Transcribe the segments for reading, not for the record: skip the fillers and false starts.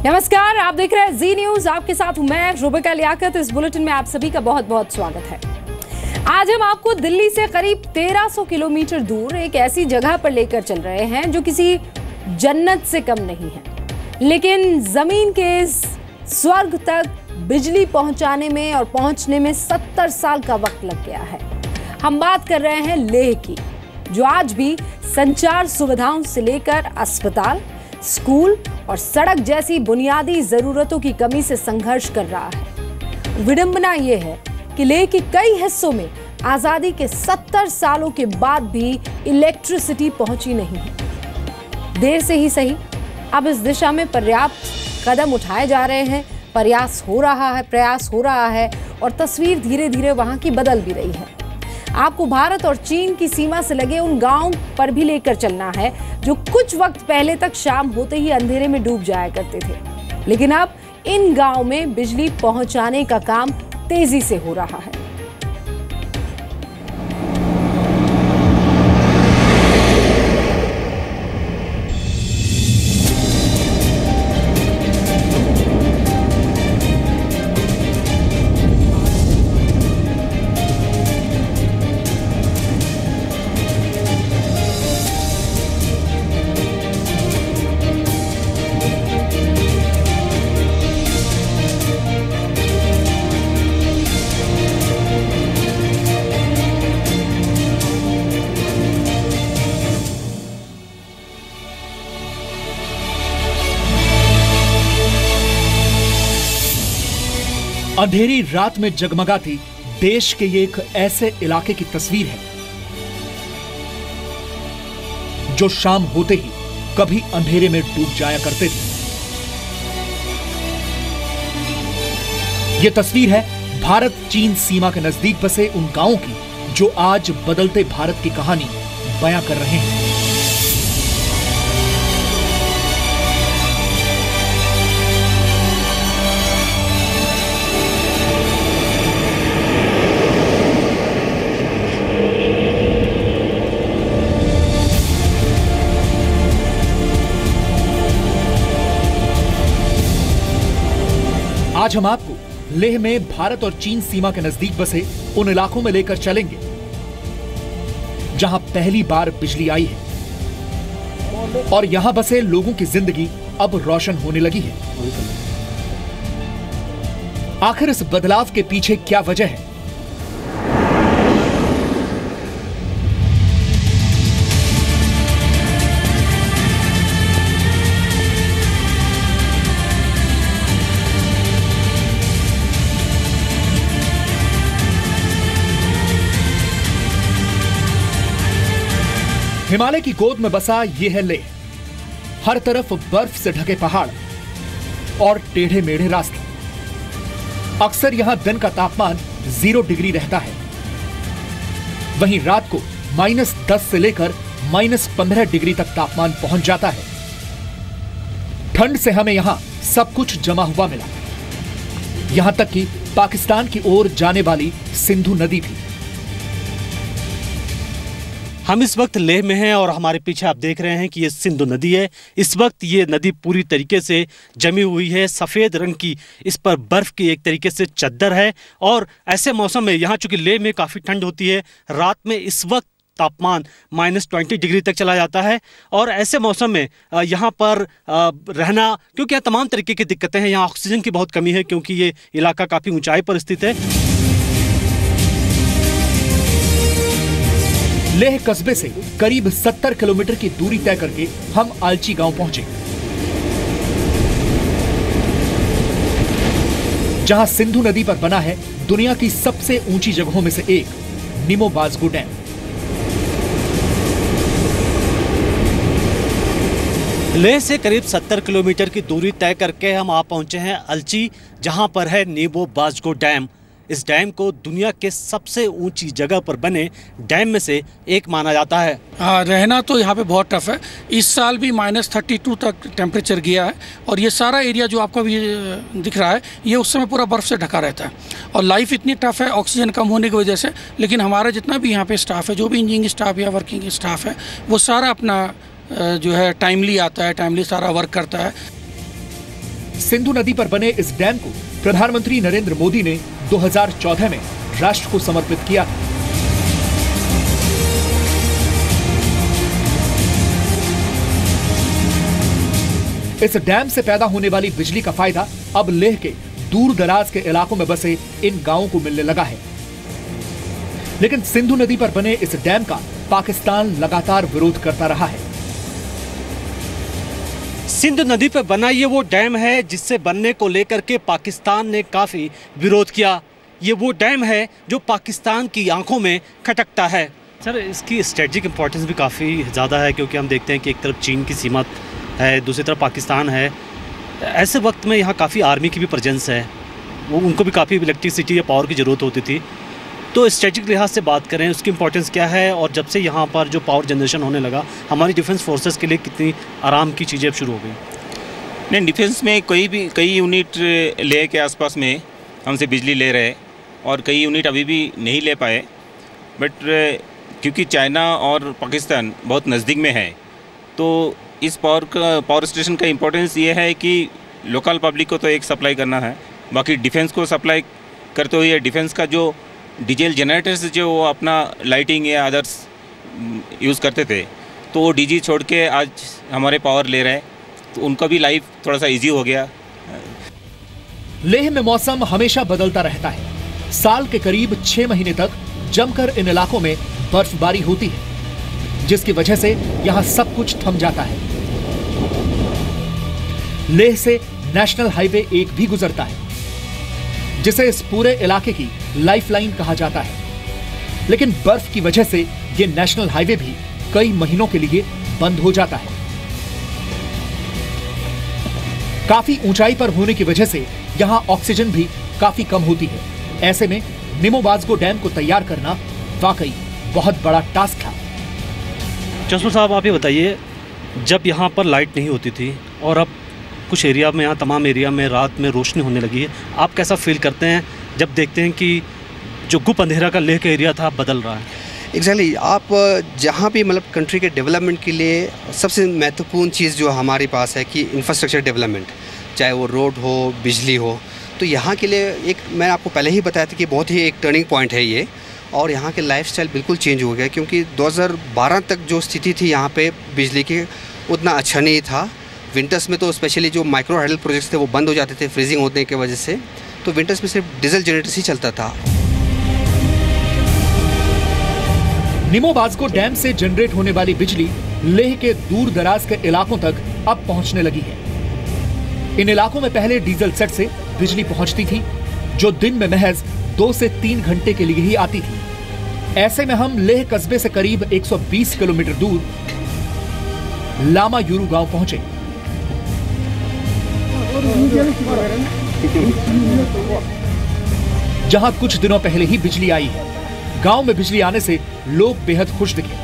नमस्कार, आप देख रहे हैं जी न्यूज। आपके साथ हूं मैं रुबिका लियाकत। इस बुलेटिन में आप सभी का बहुत बहुत स्वागत है। आज हम आपको दिल्ली से करीब 1300 किलोमीटर दूर एक ऐसी जगह पर लेकर चल रहे हैं जो किसी जन्नत से कम नहीं है, लेकिन जमीन के इस स्वर्ग तक बिजली पहुंचाने में और पहुंचने में 70 साल का वक्त लग गया है। हम बात कर रहे हैं लेह की, जो आज भी संचार सुविधाओं से लेकर अस्पताल, स्कूल और सड़क जैसी बुनियादी जरूरतों की कमी से संघर्ष कर रहा है। विडंबना यह है कि लेह के कई हिस्सों में आजादी के 70 सालों के बाद भी इलेक्ट्रिसिटी पहुंची नहीं है। देर से ही सही, अब इस दिशा में पर्याप्त कदम उठाए जा रहे हैं, प्रयास हो रहा है और तस्वीर धीरे धीरे वहां की बदल भी रही है। आपको भारत और चीन की सीमा से लगे उन गांवों पर भी लेकर चलना है जो कुछ वक्त पहले तक शाम होते ही अंधेरे में डूब जाया करते थे, लेकिन अब इन गांवों में बिजली पहुंचाने का काम तेजी से हो रहा है। अंधेरी रात में जगमगाती देश के ये एक ऐसे इलाके की तस्वीर है जो शाम होते ही कभी अंधेरे में डूब जाया करते थे। ये तस्वीर है भारत चीन सीमा के नजदीक बसे उन गांवों की जो आज बदलते भारत की कहानी बयां कर रहे हैं। आज हम आपको लेह में भारत और चीन सीमा के नजदीक बसे उन इलाकों में लेकर चलेंगे जहां पहली बार बिजली आई है और यहां बसे लोगों की जिंदगी अब रोशन होने लगी है। आखिर इस बदलाव के पीछे क्या वजह है? हिमालय की गोद में बसा यह है लेह। हर तरफ बर्फ से ढके पहाड़ और टेढ़े मेढ़े रास्ते। अक्सर यहां दिन का तापमान 0 डिग्री रहता है, वहीं रात को -10 से लेकर -15 डिग्री तक तापमान पहुंच जाता है। ठंड से हमें यहां सब कुछ जमा हुआ मिला, यहां तक कि पाकिस्तान की ओर जाने वाली सिंधु नदी भी। हम इस वक्त लेह में हैं और हमारे पीछे आप देख रहे हैं कि ये सिंधु नदी है। इस वक्त ये नदी पूरी तरीके से जमी हुई है, सफ़ेद रंग की इस पर बर्फ़ की एक तरीके से चद्दर है। और ऐसे मौसम में यहाँ चूँकि लेह में काफ़ी ठंड होती है, रात में इस वक्त तापमान -20 डिग्री तक चला जाता है। और ऐसे मौसम में यहाँ पर रहना, क्योंकि यहाँ तमाम तरीके की दिक्कतें हैं। यहाँ ऑक्सीजन की बहुत कमी है क्योंकि ये इलाका काफ़ी ऊंचाई पर स्थित है। लेह कस्बे से करीब 70 किलोमीटर की दूरी तय करके हम आलची गांव पहुंचे, जहां सिंधु नदी पर बना है दुनिया की सबसे ऊंची जगहों में से एक निमो बाजगो डैम। लेह से करीब 70 किलोमीटर की दूरी तय करके हम आप पहुंचे हैं अलची, जहां पर है निमो बाजगो डैम। इस डैम को दुनिया के सबसे ऊंची जगह पर बने डैम में से एक माना जाता है। रहना तो यहाँ पे बहुत टफ है। इस साल भी -32 तक टेम्परेचर गया है और ये सारा एरिया जो आपको भी दिख रहा है ये उस समय पूरा बर्फ़ से ढका रहता है। और लाइफ इतनी टफ है ऑक्सीजन कम होने की वजह से, लेकिन हमारा जितना भी यहाँ पे स्टाफ है, जो भी इंजीनियरिंग स्टाफ या वर्किंग स्टाफ है, वो सारा अपना जो है टाइमली आता है, टाइमली सारा वर्क करता है। सिंधु नदी पर बने इस डैम को प्रधानमंत्री नरेंद्र मोदी ने 2014 में राष्ट्र को समर्पित किया। इस डैम से पैदा होने वाली बिजली का फायदा अब लेह के दूर दराज के इलाकों में बसे इन गांवों को मिलने लगा है। लेकिन सिंधु नदी पर बने इस डैम का पाकिस्तान लगातार विरोध करता रहा है। सिंधु नदी पर बना ये वो डैम है जिससे बनने को लेकर के पाकिस्तान ने काफी विरोध किया। ये वो डैम है जो पाकिस्तान की आंखों में खटकता है। सर, इसकी स्ट्रेटेजिक इंपॉर्टेंस भी काफ़ी ज़्यादा है, क्योंकि हम देखते हैं कि एक तरफ चीन की सीमा है, दूसरी तरफ पाकिस्तान है। ऐसे वक्त में यहाँ काफ़ी आर्मी की भी प्रेजेंस है, वो उनको भी काफ़ी इलेक्ट्रिसिटी या पावर की ज़रूरत होती थी। तो स्ट्रेटेजिक लिहाज से बात करें, उसकी इंपॉर्टेंस क्या है, और जब से यहाँ पर जो पावर जनरेशन होने लगा, हमारी डिफेंस फोर्सेस के लिए कितनी आराम की चीज़ें अब शुरू हो गई? नहीं, डिफेंस में कई यूनिट ले के आसपास में हमसे बिजली ले रहे, और कई यूनिट अभी भी नहीं ले पाए। बट क्योंकि चाइना और पाकिस्तान बहुत नज़दीक में है, तो इस पावर स्टेशन का इम्पोर्टेंस ये है कि लोकल पब्लिक को तो एक सप्लाई करना है, बाकी डिफेंस को सप्लाई करते हुए डिफेंस का जो डीजल जनरेटर्स जो वो अपना लाइटिंग या अदर्स यूज़ करते थे, तो वो डीजी छोड़ के आज हमारे पावर ले रहे हैं, तो उनका भी लाइफ थोड़ा सा इजी हो गया। लेह में मौसम हमेशा बदलता रहता है। साल के करीब 6 महीने तक जमकर इन इलाकों में बर्फबारी होती है, जिसकी वजह से यहां सब कुछ थम जाता है। लेह से नेशनल हाईवे 1 भी गुजरता है, जिसे इस पूरे इलाके की लाइफलाइन कहा जाता है। लेकिन बर्फ की वजह से यह नेशनल हाईवे भी कई महीनों के लिए बंद हो जाता है। काफी ऊंचाई पर होने की वजह से यहां ऑक्सीजन भी काफी कम होती है। ऐसे में निमोबाजगो डैम को तैयार करना वाकई बहुत बड़ा टास्क था। जसपुर साहब, आप ये बताइए, जब यहाँ पर लाइट नहीं होती थी और अब कुछ एरिया में, यहाँ तमाम एरिया में रात में रोशनी होने लगी है, आप कैसा फील करते हैं जब देखते हैं कि जो गुप अंधेरा का लेह का एरिया था बदल रहा है? एग्जैक्टली, आप जहाँ भी मतलब कंट्री के डेवलपमेंट के लिए सबसे महत्वपूर्ण चीज़ जो हमारे पास है कि इंफ्रास्ट्रक्चर डेवलपमेंट, चाहे वो रोड हो, बिजली हो, तो यहाँ के लिए एक मैंने आपको पहले ही बताया था कि बहुत ही एक टर्निंग पॉइंट है ये। और यहाँ के लाइफस्टाइल बिल्कुल चेंज हो गया, क्योंकि 2012 तक जो स्थिति थी यहाँ पे बिजली की, उतना अच्छा नहीं था। विंटर्स में तो स्पेशली जो माइक्रो हाइडल प्रोजेक्ट्स थे वो बंद हो जाते थे फ्रीजिंग होने की वजह से, तो विंटर्स में सिर्फ डीजल जनरेटर्स ही चलता था। निमोबाजगो डैम से जनरेट होने वाली बिजली लेह के दूर दराज के इलाकों तक अब पहुंचने लगी है। इन इलाकों में पहले डीजल सेट से बिजली पहुंचती थी, जो दिन में महज 2 से 3 घंटे के लिए ही आती थी। ऐसे में हम लेह कस्बे से करीब 120 किलोमीटर दूर लामा यूरू गांव पहुंचे। जहां कुछ दिनों पहले ही बिजली आई है। गांव में बिजली आने से लोग बेहद खुश दिखे।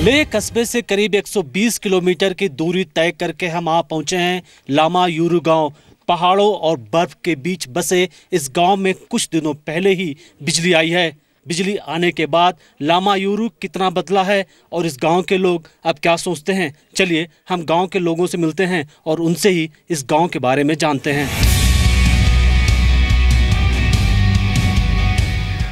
लेह कस्बे से करीब 120 किलोमीटर की दूरी तय करके हम आ पहुंचे हैं लामा यूरू गांव। पहाड़ों और बर्फ के बीच बसे इस गांव में कुछ दिनों पहले ही बिजली आई है। बिजली आने के बाद लामा यूरू कितना बदला है और इस गांव के लोग अब क्या सोचते हैं, चलिए हम गांव के लोगों से मिलते हैं और उनसे ही इस गांव के बारे में जानते हैं।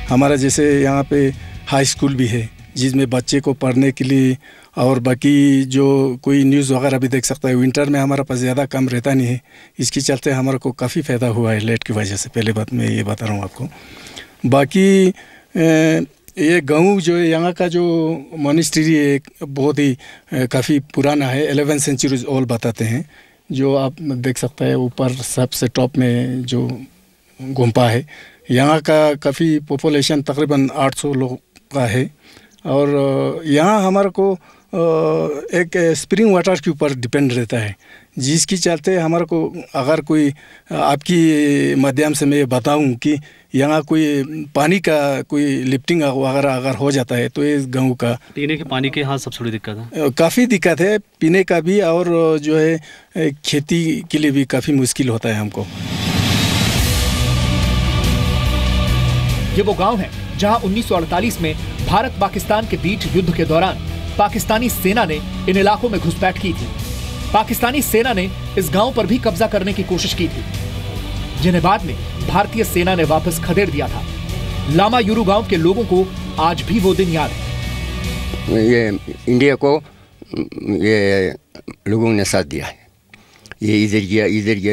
हमारा जैसे यहाँ पे हाई स्कूल भी है, जिसमें बच्चे को पढ़ने के लिए और बाकी जो कोई न्यूज़ वगैरह भी देख सकता है। विंटर में हमारा पास ज़्यादा काम रहता नहीं है, इसके चलते हमारे को काफ़ी फ़ायदा हुआ है लाइट की वजह से। पहले बात मैं ये बता रहा हूँ आपको। बाकी ये गांव जो है, यहाँ का जो मोनेस्ट्री है बहुत ही काफ़ी पुराना है, 11th सेंचुरी ओल्ड बताते हैं। जो आप देख सकते हैं ऊपर सबसे टॉप में जो गुम्पा है, यहाँ का काफ़ी पॉपुलेशन तकरीबन 800 लोग का है। और यहाँ हमारे को एक स्प्रिंग वाटर के ऊपर डिपेंड रहता है, जिसकी चलते हमारे को अगर कोई आपकी माध्यम से मैं बताऊं कि यहाँ कोई पानी का कोई लिफ्टिंग वगैरह अगर हो जाता है तो इस गांव का पीने के पानी के यहाँ सबसे बड़ी दिक्कत है। काफ़ी दिक्कत है पीने का भी, और जो है खेती के लिए भी काफ़ी मुश्किल होता है हमको। ये वो गांव है जहां 1948 में भारत पाकिस्तान के बीच युद्ध के दौरान पाकिस्तानी सेना ने इन इलाकों में घुसपैठ की थी। पाकिस्तानी सेना ने इस गांव पर भी कब्जा करने की कोशिश की थी, जिन्हें बाद में भारतीय सेना ने वापस खदेड़ दिया था। लामा युरू गांव के लोगों को आज भी वो दिन याद है। ये इंडिया को ये लोगों ने साथ दिया है, ये इधर गया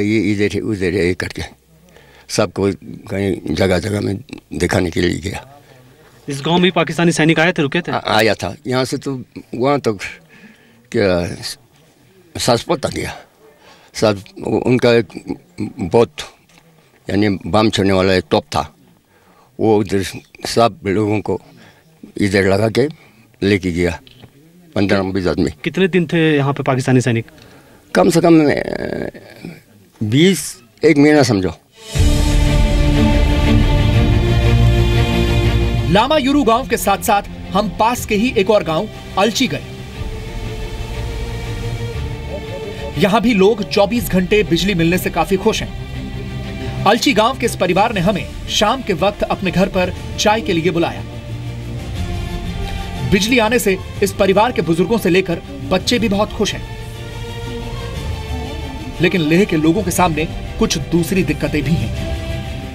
ये इधर है उधर है करके सबको कहीं जगह जगह में दिखाने के लिए गया। इस गांव में पाकिस्तानी सैनिक आए थे, रुके थे? आया था, यहाँ से तो वहाँ तक क्या सासपत तक गया। सब उनका एक बहुत यानी बम छोड़ने वाला एक टॉप था, वो उधर सब लोगों को इधर लगा के लेके गया 15-20 आदमी। कितने दिन थे यहाँ पे पाकिस्तानी सैनिक? कम से कम 21 महीना समझो। लामा युरू गांव के साथ साथ हम पास के ही एक और गांव अलची गए। यहां भी लोग 24 घंटे बिजली मिलने से काफी खुश हैं। अलची गांव के इस परिवार ने हमें शाम के वक्त अपने घर पर चाय के लिए बुलाया। बिजली आने से इस परिवार के बुजुर्गों से लेकर बच्चे भी बहुत खुश हैं। लेकिन लेह के लोगों के सामने कुछ दूसरी दिक्कतें भी हैं।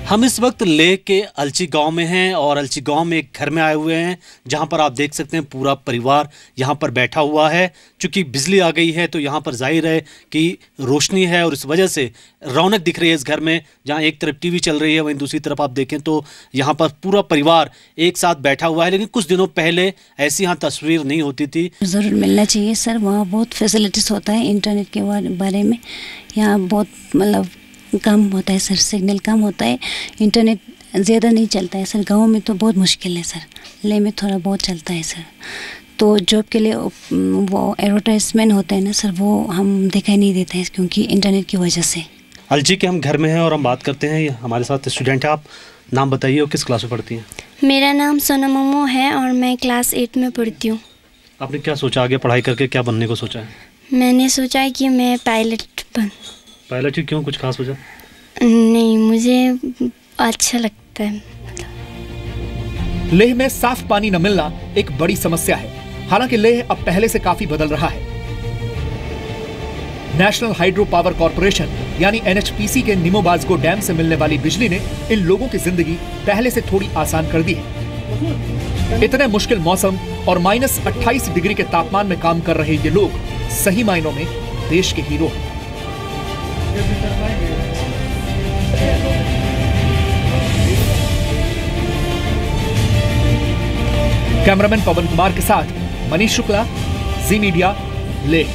हम इस वक्त लेह के अलची गांव में हैं और अलची गांव में एक घर में आए हुए हैं जहां पर आप देख सकते हैं पूरा परिवार यहां पर बैठा हुआ है। चूंकि बिजली आ गई है तो यहां पर जाहिर है कि रोशनी है और इस वजह से रौनक दिख रही है इस घर में। जहां एक तरफ टीवी चल रही है वहीं दूसरी तरफ आप देखें तो यहां पर पूरा परिवार एक साथ बैठा हुआ है। लेकिन कुछ दिनों पहले ऐसी यहाँ तस्वीर नहीं होती थी। ज़रूर मिलना चाहिए सर, वहाँ बहुत फैसिलिटीज़ होता है इंटरनेट के बारे में। यहाँ बहुत मतलब कम होता है सर, सिग्नल कम होता है, इंटरनेट ज़्यादा नहीं चलता है सर। गांव में तो बहुत मुश्किल है सर, ले में थोड़ा बहुत चलता है सर। तो जॉब के लिए वो एडवर्टाइजमेंट होता है ना सर, वो हम दिखाई नहीं देते हैं क्योंकि इंटरनेट की वजह से। अलची के हम घर में हैं और हम बात करते हैं। हमारे साथ स्टूडेंट है, आप नाम बताइए और किस क्लास में पढ़ती हैं? मेरा नाम सोना मोमो है और मैं क्लास 8 में पढ़ती हूँ। आपने क्या सोचा, आगे पढ़ाई करके क्या बनने को सोचा है? मैंने सोचा है कि मैं पायलट बन। पायलट ही क्यों, कुछ खास वजह? नहीं, मुझे अच्छा लगता है। लेह में साफ पानी न मिलना एक बड़ी समस्या है। हालांकि लेह अब पहले से काफी बदल रहा है। नेशनल हाइड्रो पावर कॉर्पोरेशन यानी NHPC के निमोबाजगो डैम से मिलने वाली बिजली ने इन लोगों की जिंदगी पहले से थोड़ी आसान कर दी है। इतने मुश्किल मौसम और -28 डिग्री के तापमान में काम कर रहे ये लोग सही मायनों में देश के हीरो हैं। कैमरामैन पवन कुमार के साथ मनीष शुक्ला, जी मीडिया, लेह।